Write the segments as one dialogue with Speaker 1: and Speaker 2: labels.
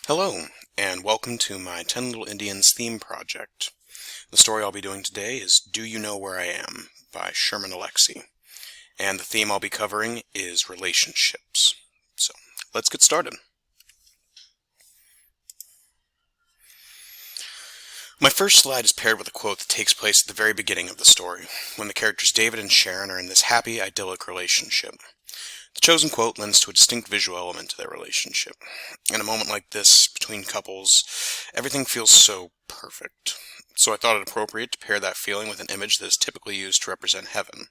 Speaker 1: Hello, and welcome to my 10 Little Indians theme project. The story I'll be doing today is Do You Know Where I Am by Sherman Alexie, and the theme I'll be covering is relationships. So, let's get started. My first slide is paired with a quote that takes place at the very beginning of the story, when the characters David and Sharon are in this happy, idyllic relationship. The chosen quote lends to a distinct visual element to their relationship. In a moment like this, between couples, everything feels so perfect. So I thought it appropriate to pair that feeling with an image that is typically used to represent heaven,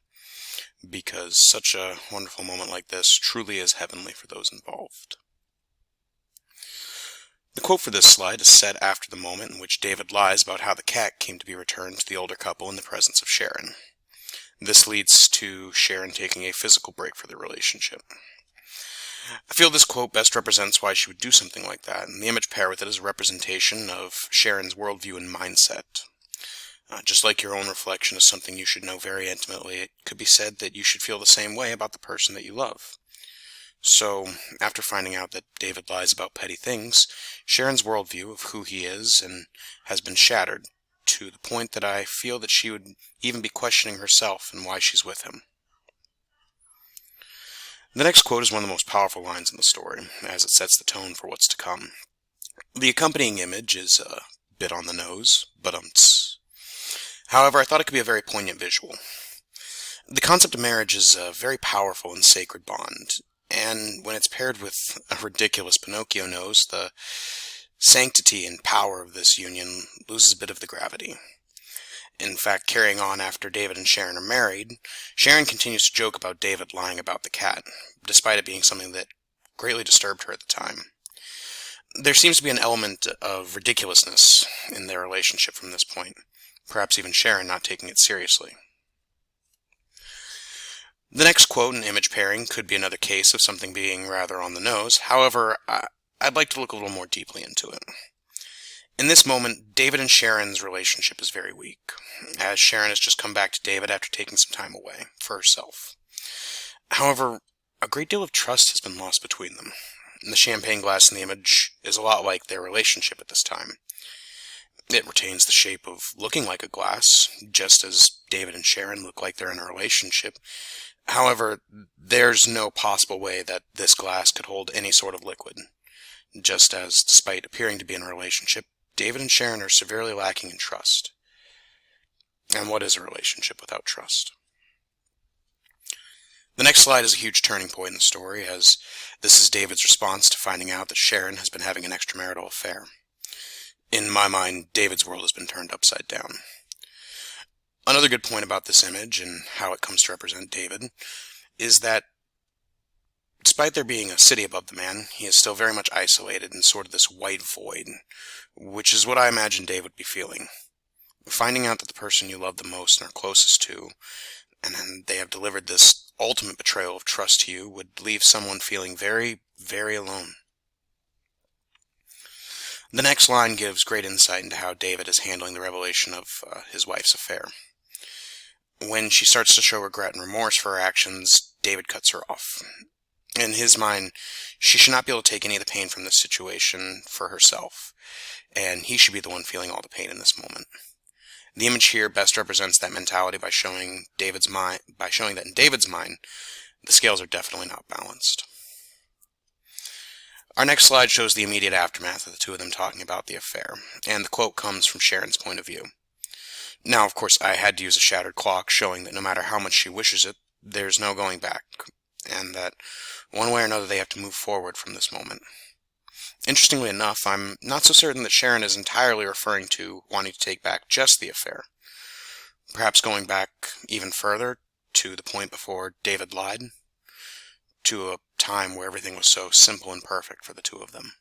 Speaker 1: because such a wonderful moment like this truly is heavenly for those involved. The quote for this slide is set after the moment in which David lies about how the cat came to be returned to the older couple in the presence of Sharon. This leads to Sharon taking a physical break for their relationship. I feel this quote best represents why she would do something like that, and the image paired with it is a representation of Sharon's worldview and mindset. Just like your own reflection is something you should know very intimately, it could be said that you should feel the same way about the person that you love. So, after finding out that David lies about petty things, Sharon's worldview of who he is and has been shattered, to the point that I feel that she would even be questioning herself and why she's with him. The next quote is one of the most powerful lines in the story, as it sets the tone for what's to come. The accompanying image is a bit on the nose, but However, I thought it could be a very poignant visual. The concept of marriage is a very powerful and sacred bond, and when it's paired with a ridiculous Pinocchio nose, the sanctity and power of this union loses a bit of the gravity. In fact, carrying on after David and Sharon are married, Sharon continues to joke about David lying about the cat, despite it being something that greatly disturbed her at the time. There seems to be an element of ridiculousness in their relationship from this point, perhaps even Sharon not taking it seriously. The next quote and image pairing could be another case of something being rather on the nose. However, I'd like to look a little more deeply into it. In this moment, David and Sharon's relationship is very weak, as Sharon has just come back to David after taking some time away for herself. However, a great deal of trust has been lost between them. The champagne glass in the image is a lot like their relationship at this time. It retains the shape of looking like a glass, just as David and Sharon look like they're in a relationship. However, there's no possible way that this glass could hold any sort of liquid, just as, despite appearing to be in a relationship, David and Sharon are severely lacking in trust. And what is a relationship without trust? The next slide is a huge turning point in the story, as this is David's response to finding out that Sharon has been having an extramarital affair. In my mind, David's world has been turned upside down. Another good point about this image and how it comes to represent David is that despite there being a city above the man, he is still very much isolated in sort of this white void, which is what I imagine David would be feeling. Finding out that the person you love the most and are closest to, and then they have delivered this ultimate betrayal of trust to you, would leave someone feeling very, very alone. The next line gives great insight into how David is handling the revelation of his wife's affair. When she starts to show regret and remorse for her actions, David cuts her off. In his mind, she should not be able to take any of the pain from this situation for herself, and he should be the one feeling all the pain in this moment. The image here best represents that mentality by showing that in David's mind, the scales are definitely not balanced. Our next slide shows the immediate aftermath of the two of them talking about the affair, and the quote comes from Sharon's point of view. Now, of course, I had to use a shattered clock, showing that no matter how much she wishes it, there's no going back, and that one way or another they have to move forward from this moment. Interestingly enough, I'm not so certain that Sharon is entirely referring to wanting to take back just the affair. Perhaps going back even further, to the point before David lied, to a time where everything was so simple and perfect for the two of them.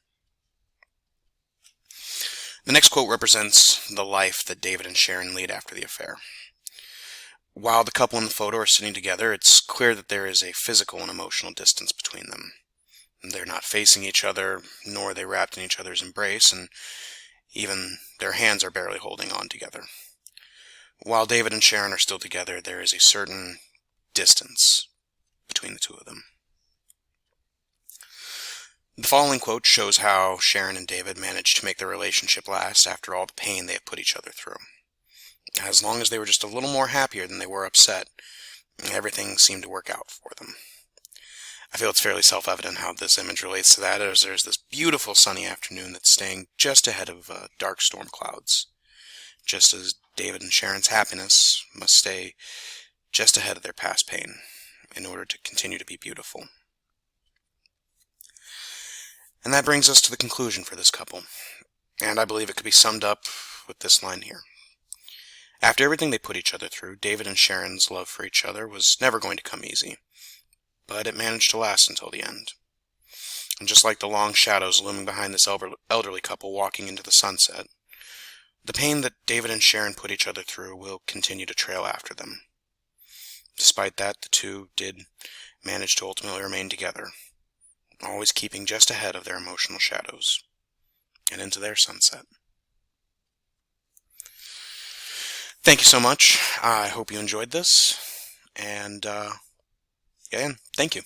Speaker 1: The next quote represents the life that David and Sharon lead after the affair. While the couple in the photo are sitting together, it's clear that there is a physical and emotional distance between them. They're not facing each other, nor are they wrapped in each other's embrace, and even their hands are barely holding on together. While David and Sharon are still together, there is a certain distance between the two of them. The following quote shows how Sharon and David managed to make their relationship last after all the pain they had put each other through. As long as they were just a little more happier than they were upset, everything seemed to work out for them. I feel it's fairly self-evident how this image relates to that, as there's this beautiful sunny afternoon that's staying just ahead of dark storm clouds, just as David and Sharon's happiness must stay just ahead of their past pain in order to continue to be beautiful. And that brings us to the conclusion for this couple, and I believe it could be summed up with this line here. After everything they put each other through, David and Sharon's love for each other was never going to come easy, but it managed to last until the end. And just like the long shadows looming behind this elderly couple walking into the sunset, the pain that David and Sharon put each other through will continue to trail after them. Despite that, the two did manage to ultimately remain together, always keeping just ahead of their emotional shadows and into their sunset. Thank you so much. I hope you enjoyed this, and again, thank you.